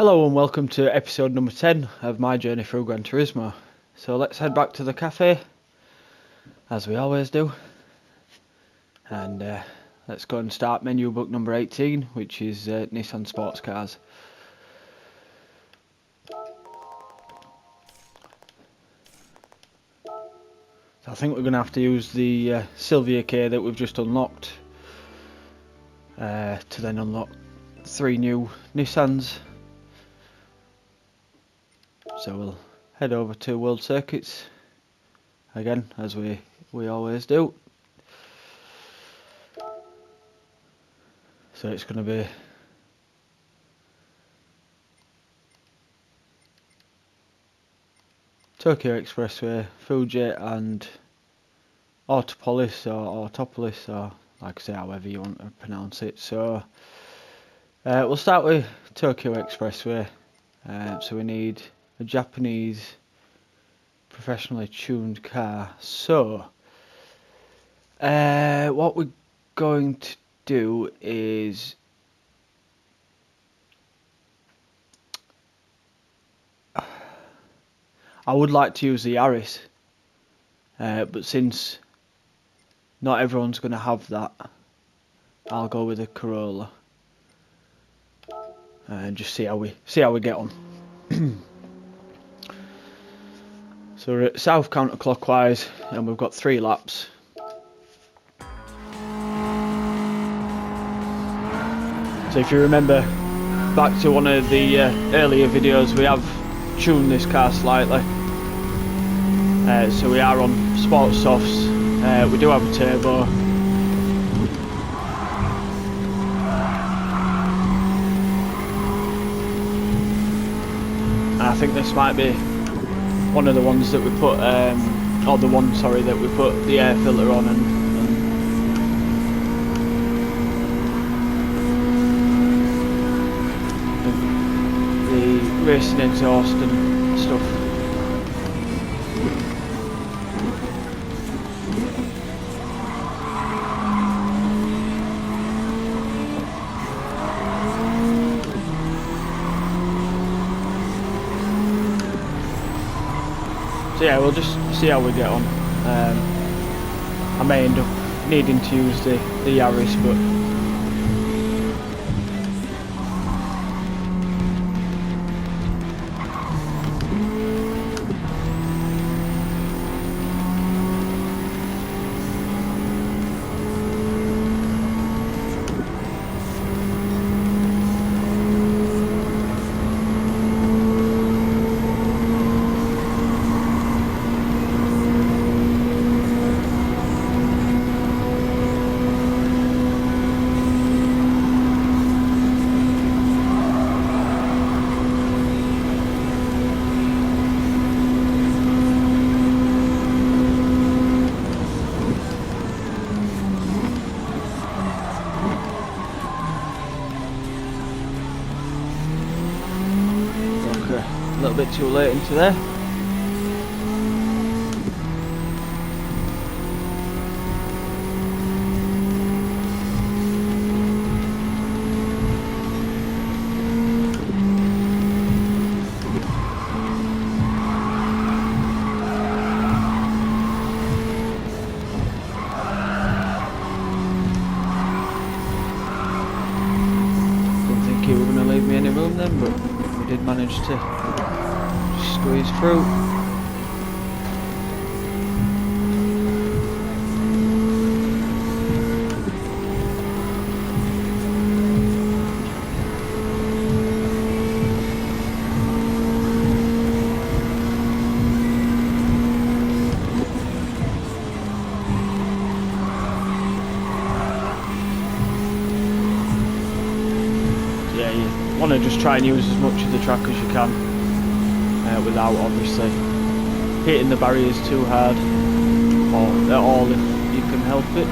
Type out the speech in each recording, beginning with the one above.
Hello and welcome to episode number 10 of my journey through Gran Turismo. So let's head back to the cafe, as we always do, and let's go and start menu book number 18, which is Nissan Sports cars. So I think we're going to have to use the Silvia key that we've just unlocked to then unlock 3 new Nissans. So we'll head over to World Circuits again, as we always do. So it's going to be Tokyo Expressway, Fuji and Autopolis or Autopolis, or like I say, however you want to pronounce it. So we'll start with Tokyo Expressway. So we need a Japanese professionally tuned car. So what we're going to do is I would like to use the Yaris, but since not everyone's going to have that, I'll go with the Corolla and just see how we get on. So we're at south counterclockwise and we've got 3 laps. So if you remember back to one of the earlier videos, we have tuned this car slightly. So we are on Sports Softs. We do have a turbo. And I think this might be one of the ones that we put, or the one, sorry, that we put the air filter on and the racing exhaust and stuff. So yeah, we'll just see how we get on. I may end up needing to use the Yaris, but a little bit too late into there. Didn't think you were going to leave me any room then, but we did manage to squeeze through. Yeah, you want to just try and use as much of the track as you can, without obviously hitting the barriers too hard, or at all if you can help it.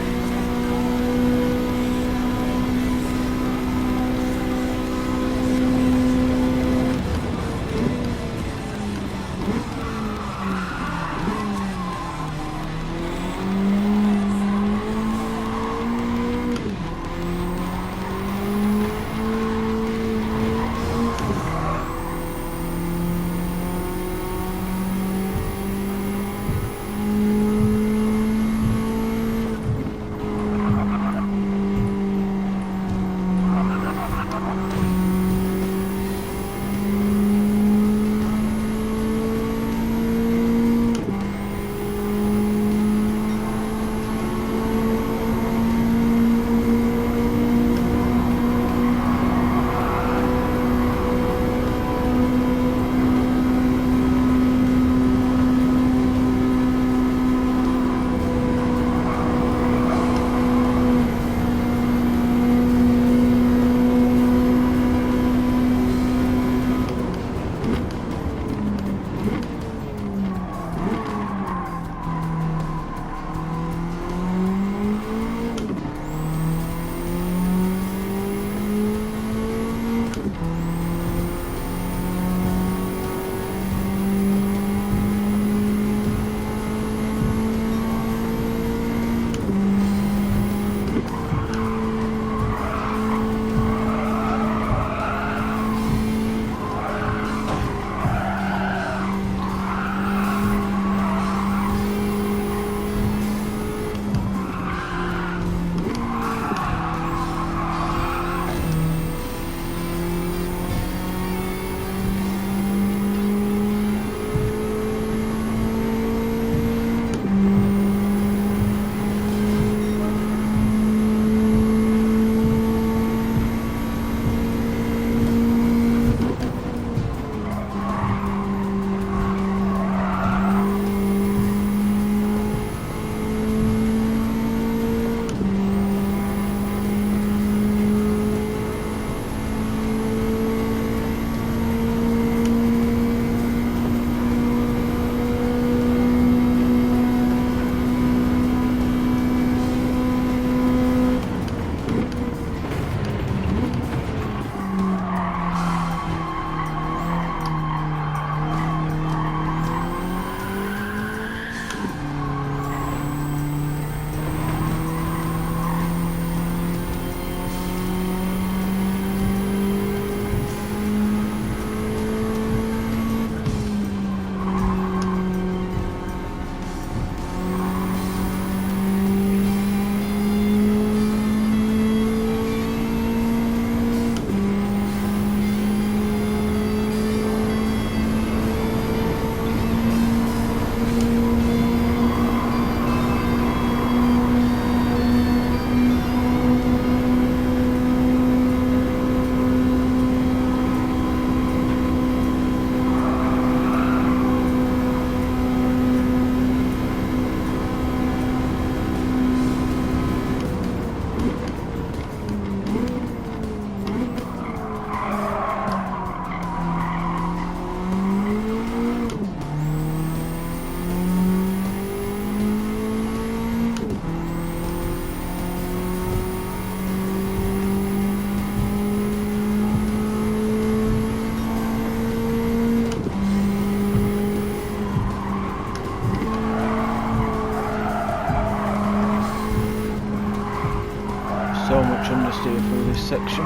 section.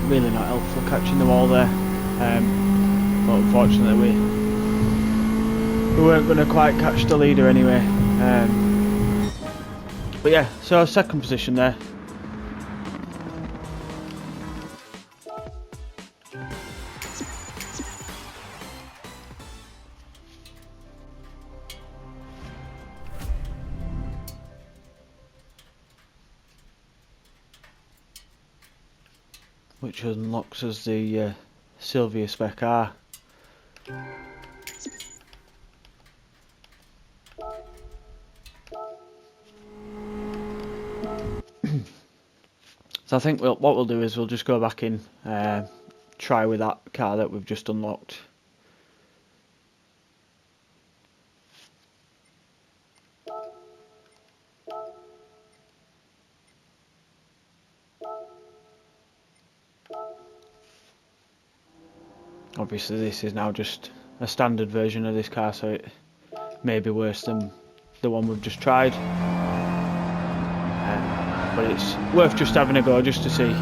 Really not helpful catching the wall there, but unfortunately we weren't going to quite catch the leader anyway. But yeah, so second position there. Which unlocks us the Sylvia Spec R. So I think what we'll do is we'll just go back in, try with that car that we've just unlocked. Obviously this is now just a standard version of this car, so it may be worse than the one we've just tried. But it's worth just having a go just to see.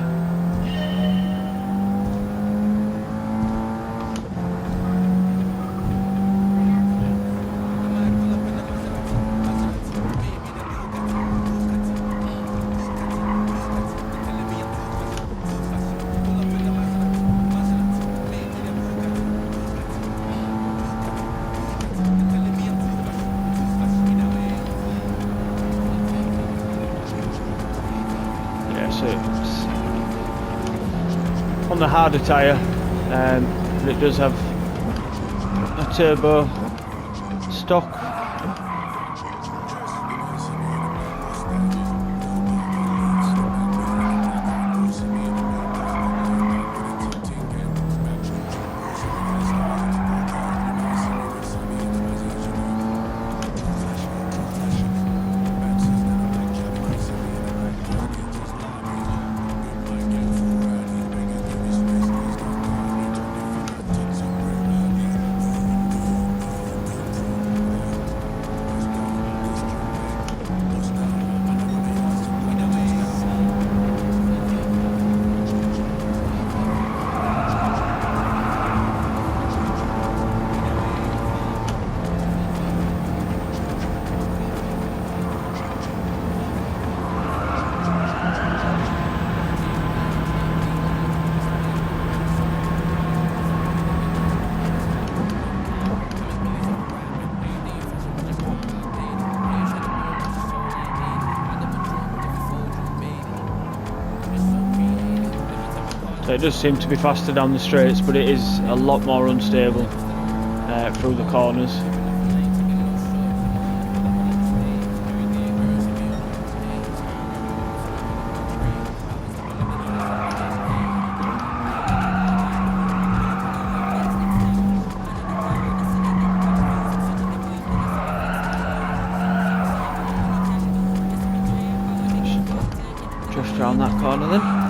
On the harder tyre, but it does have a turbo stock. So it does seem to be faster down the straights, but it is a lot more unstable through the corners. Just around that corner then.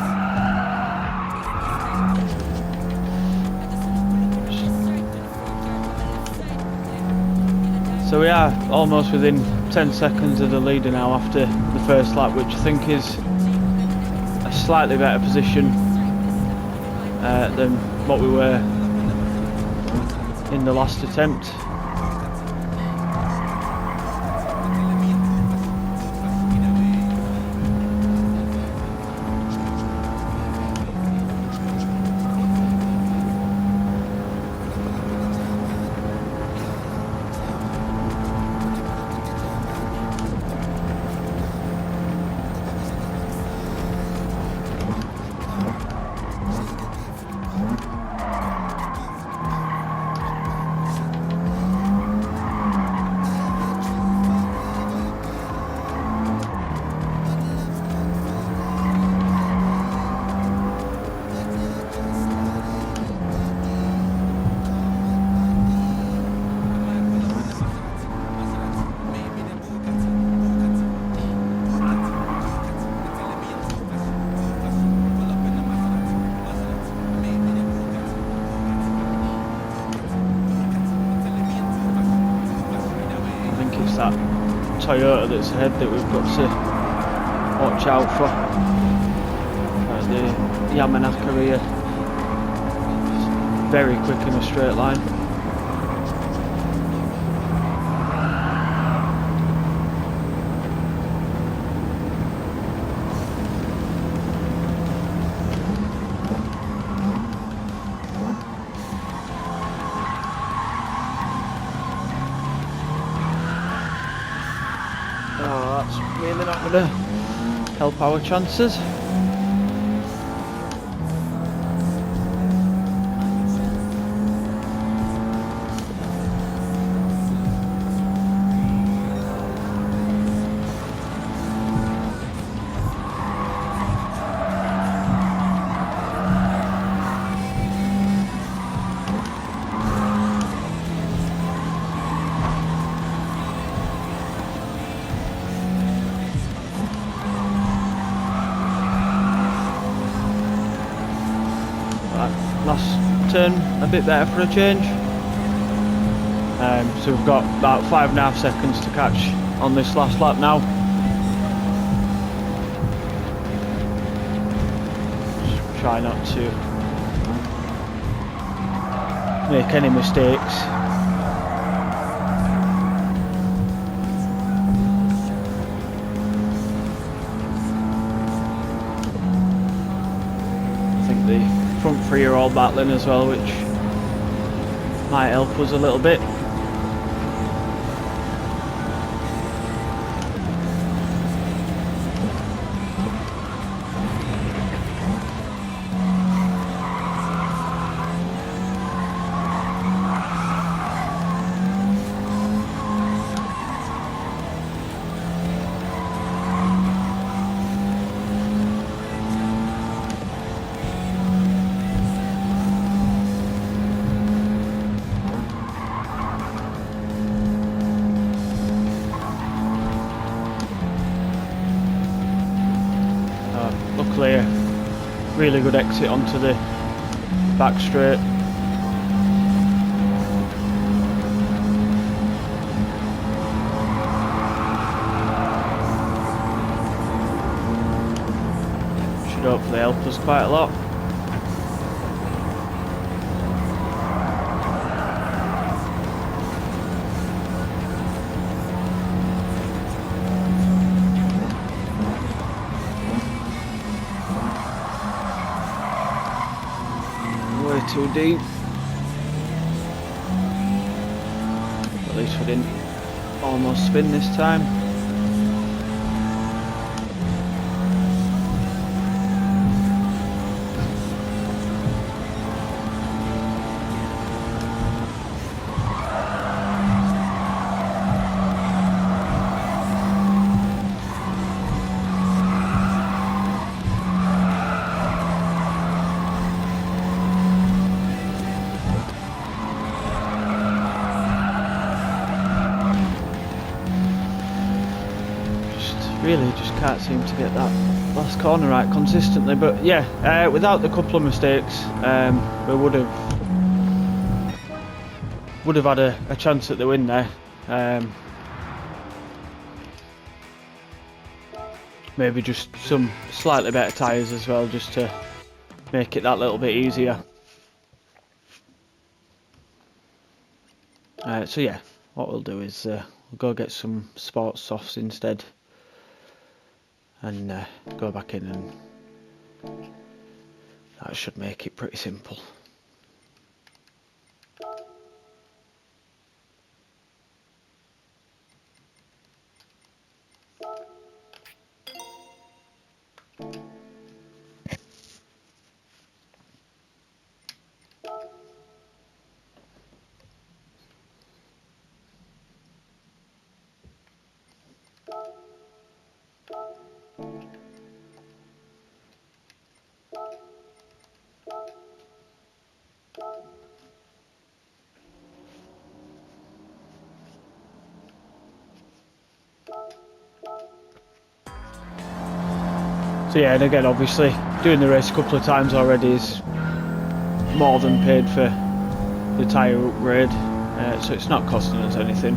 So we are almost within 10 seconds of the leader now after the first lap, which I think is a slightly better position than what we were in the last attempt. it's that Toyota that's ahead that we've got to watch out for. The Yamanaka here, it's very quick in a straight line. Oh, that's really not going to help our chances. Last turn a bit better for a change, so we've got about 5.5 seconds to catch on this last lap now. Just try not to make any mistakes. I think the front three are all battling as well, which might help us a little bit. Luckily a really good exit onto the back straight. Should hopefully help us quite a lot. Too deep. At least we didn't almost spin this time. Really just can't seem to get that last corner right consistently, but yeah, without the couple of mistakes, we would have had a chance at the win there. Maybe just some slightly better tyres as well, just to make it that little bit easier. So yeah, what we'll do is we'll go get some sports softs instead, and go back in, and that should make it pretty simple. So yeah, and again, obviously doing the race a couple of times already is more than paid for the tyre upgrade, so it's not costing us anything.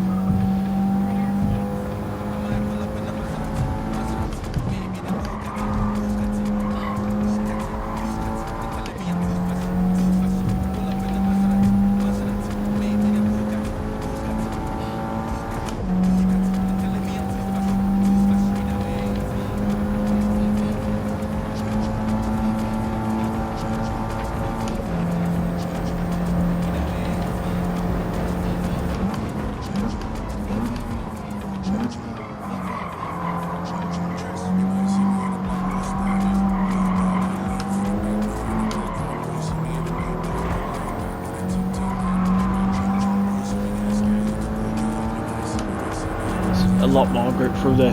A lot more grip through the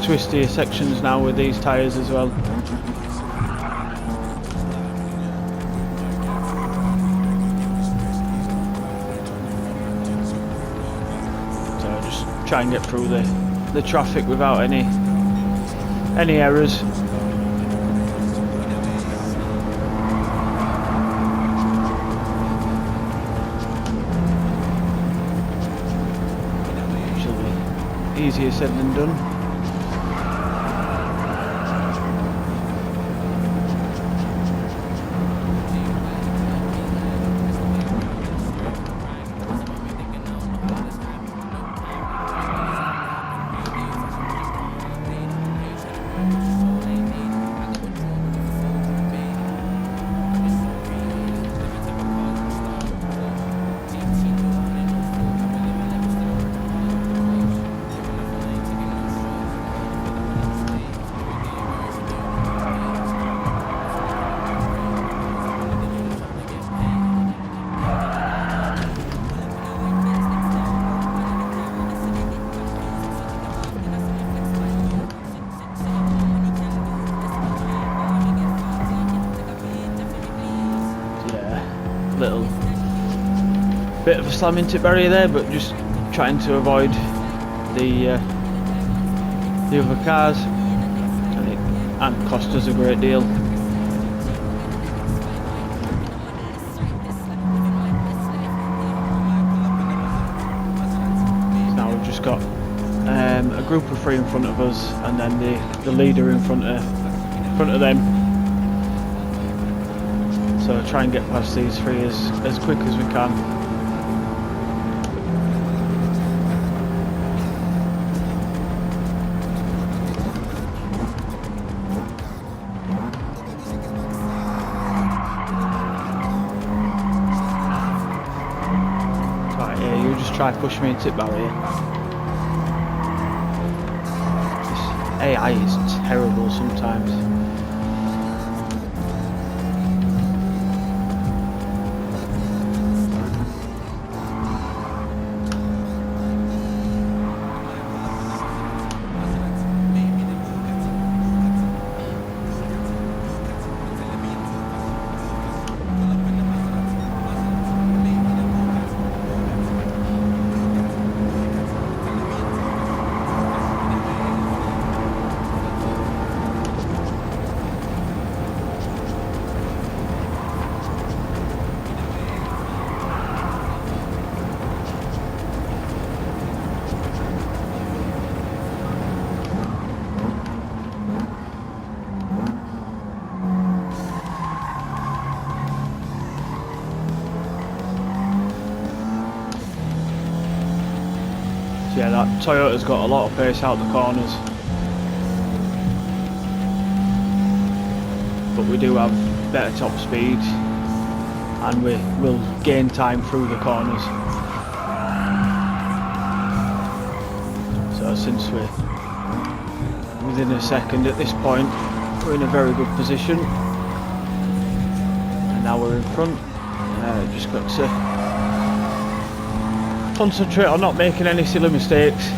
twistier sections now with these tyres as well. So just try and get through the traffic without any errors. Easier said than done. Little bit of a slamming tip barrier there, but just trying to avoid the other cars, and it cost us a great deal. So now we've just got a group of three in front of us, and then the leader in front of them. So try and get past these three as quick as we can. Right, yeah, you just try push me into tip barrier. This AI is terrible sometimes. Yeah, that Toyota's got a lot of pace out the corners, but we do have better top speed, and we will gain time through the corners. So since we're within a second at this point, we're in a very good position, and now we're in front. Just got to concentrate on not making any silly mistakes.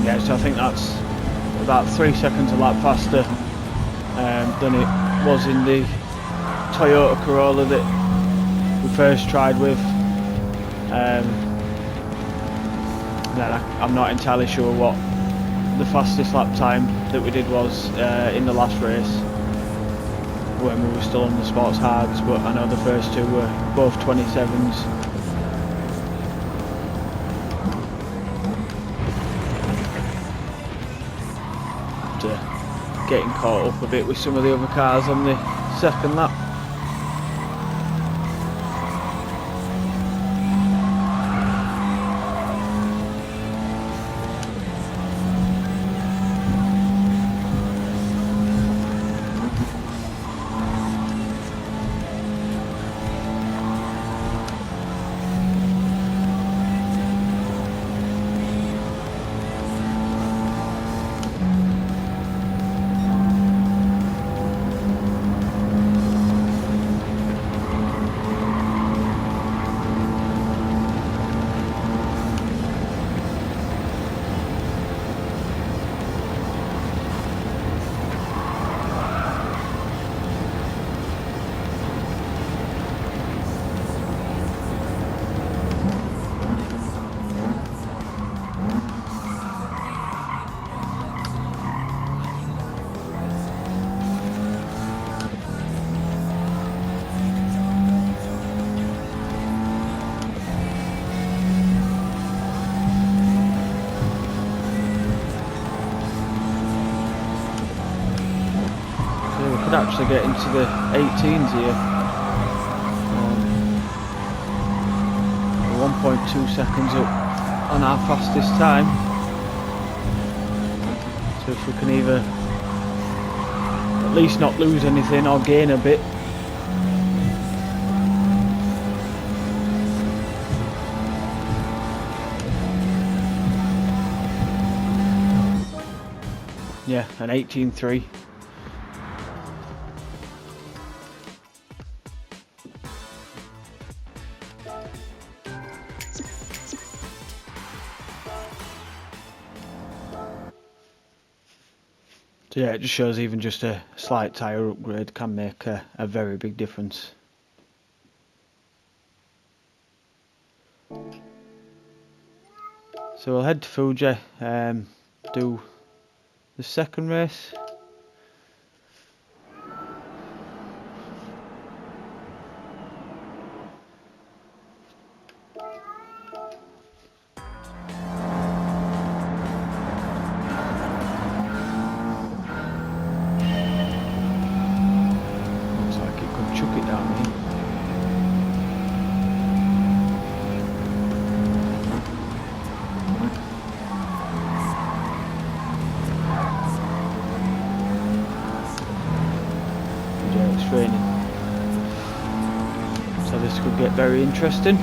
Yeah, so I think that's about 3 seconds a lap faster than it was in the Toyota Corolla that we first tried with. Then I'm not entirely sure what the fastest lap time that we did was in the last race when we were still on the sports hards, but I know the first two were both 27s. After getting caught up a bit with some of the other cars on the second lap. could actually get into the 18s here. 1.2 seconds up on our fastest time. So if we can either at least not lose anything or gain a bit. Yeah, an 18.3. So yeah, it just shows even just a slight tyre upgrade can make a very big difference. So we'll head to Fuji, do the second race. Raining, so this could get very interesting.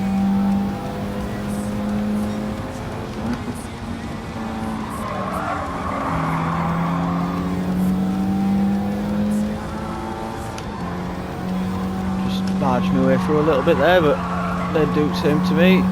Just barged my way through a little bit there, but they'd do the same to me.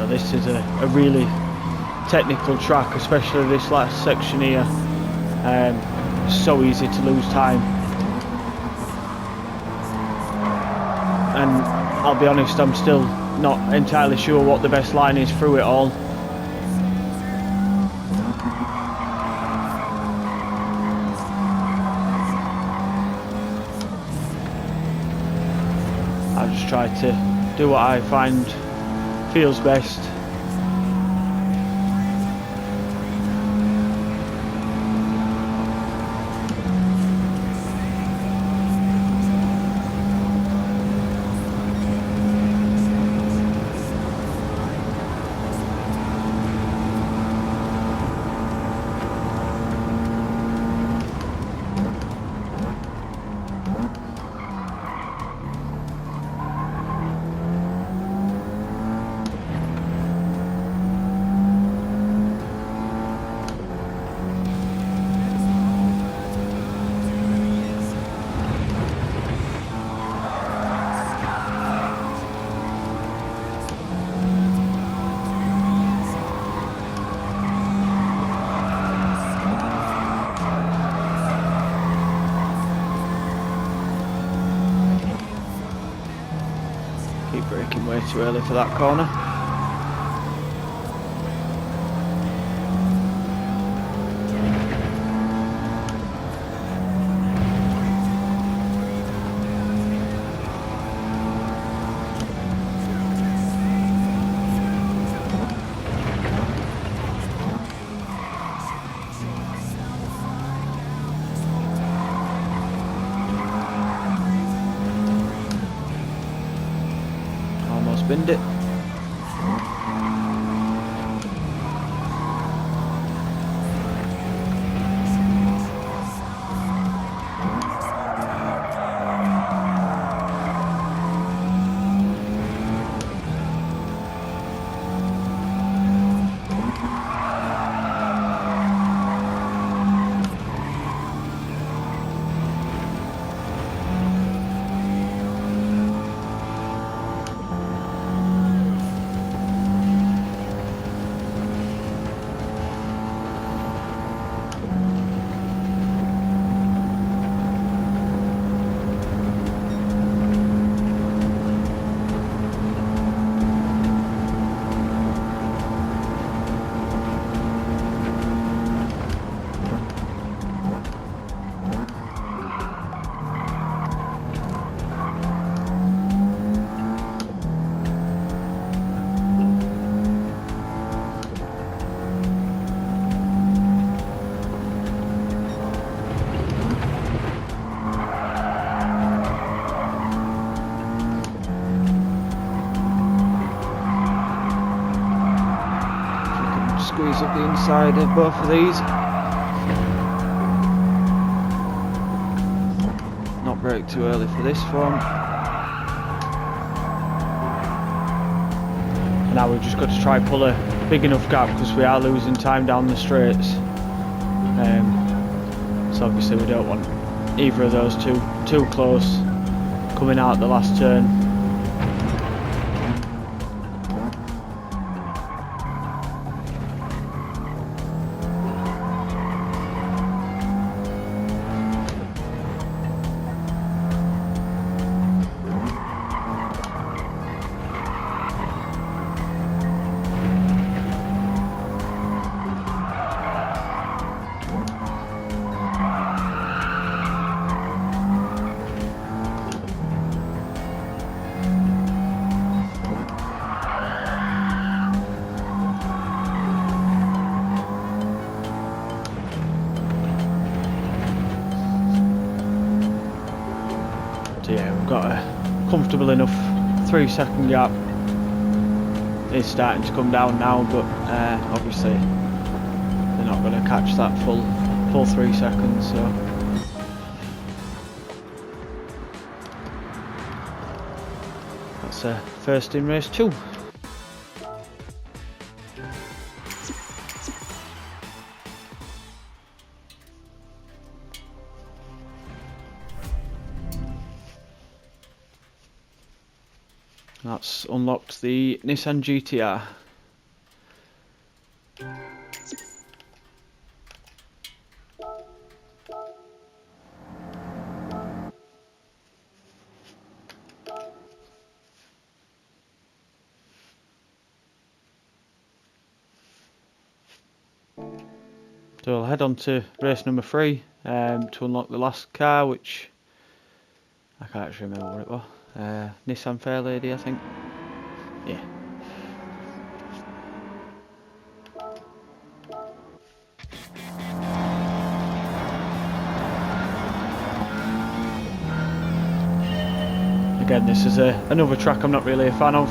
This is a really technical track, especially this last section here. So easy to lose time, and I'll be honest, I'm still not entirely sure what the best line is through it all. I just try to do what I find feels best. Braking way too early for that corner. Binned it. squeeze up the inside of both of these. Not brake too early for this one. And now we've just got to try pull a big enough gap because we are losing time down the straights. So obviously we don't want either of those too close coming out the last turn. So yeah, we've got a comfortable enough 3-second gap. It's starting to come down now, but obviously they're not going to catch that full 3 seconds. So that's first in race 2. That's unlocked the Nissan GTR. So we'll head on to race number 3 to unlock the last car, which I can't actually remember what it was. Nissan Fairlady, I think. Yeah. Again, this is another track I'm not really a fan of.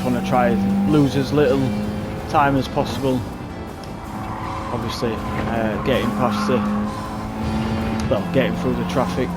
Want to try lose as little time as possible. Obviously getting past getting through the traffic.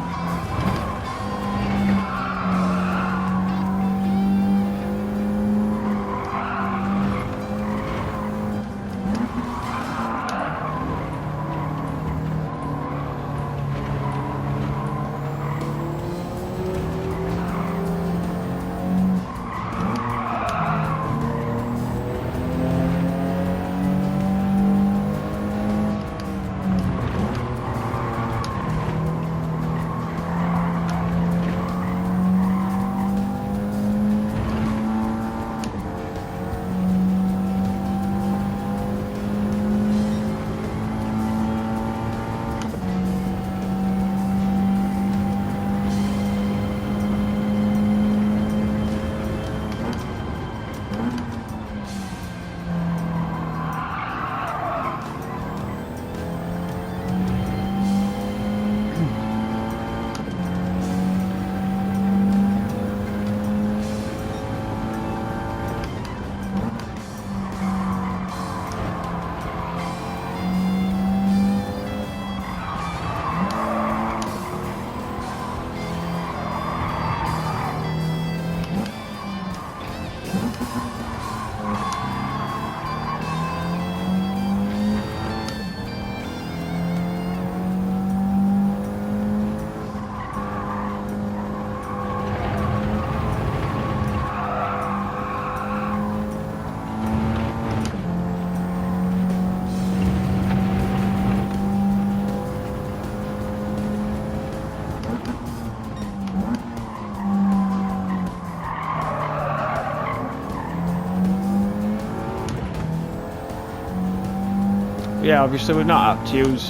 yeah, obviously we've not had to use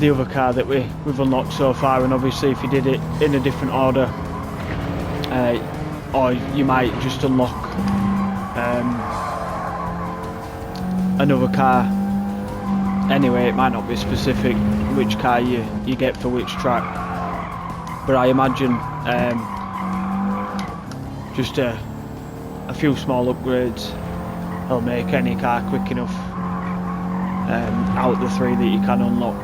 the other car that we've unlocked so far, and obviously if you did it in a different order, or you might just unlock another car anyway, it might not be specific which car you get for which track, but I imagine just a few small upgrades will make any car quick enough out of the 3 that you can unlock.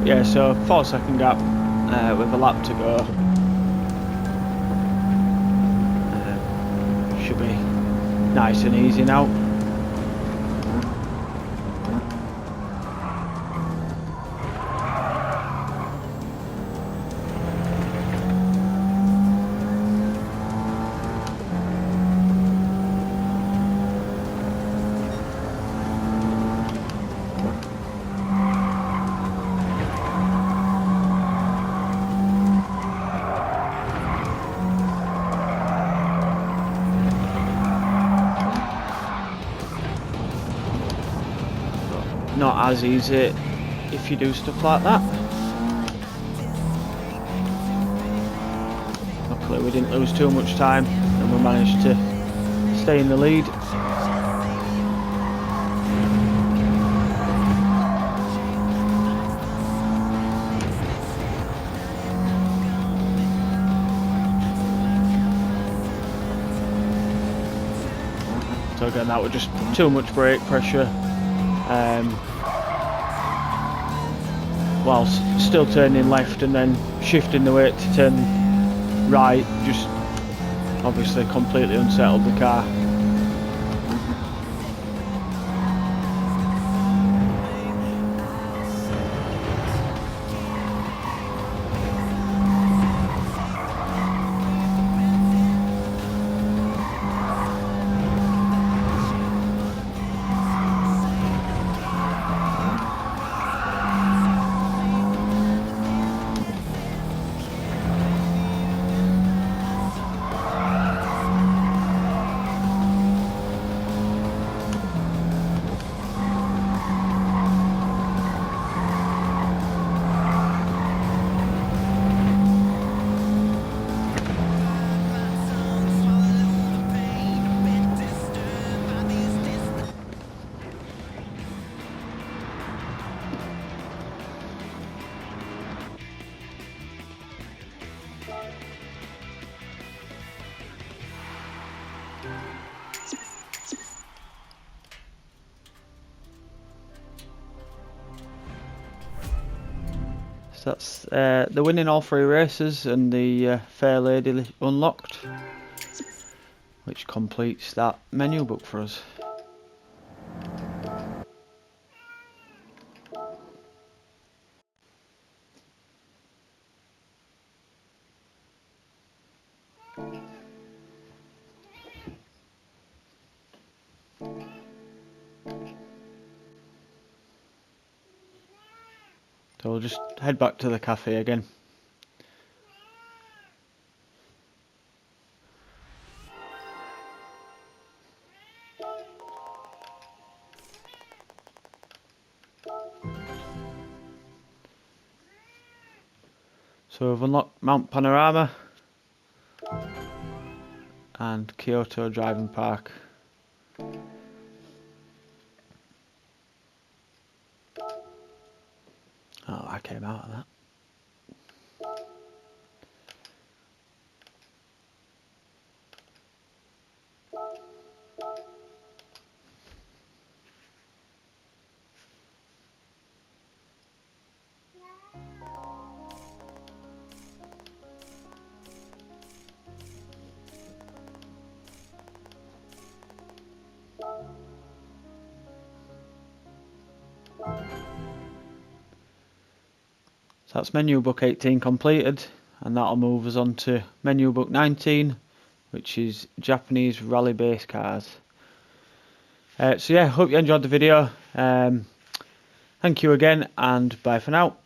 Yeah, so 4-second gap with a lap to go. Should be nice and easy now. Not as easy if you do stuff like that. Luckily we didn't lose too much time and we managed to stay in the lead. So again, that was just too much brake pressure. Whilst still turning left and then shifting the weight to turn right, just obviously completely unsettled the car. So that's the winning all 3 races and the Fair Lady unlocked, which completes that menu book for us. So we'll just head back to the cafe again. So we've unlocked Mount Panorama and Kyoto Driving Park. Oh, I came out of that. So that's menu book 18 completed, and that'll move us on to menu book 19, which is Japanese rally base cars. So yeah, hope you enjoyed the video. Thank you again, and bye for now.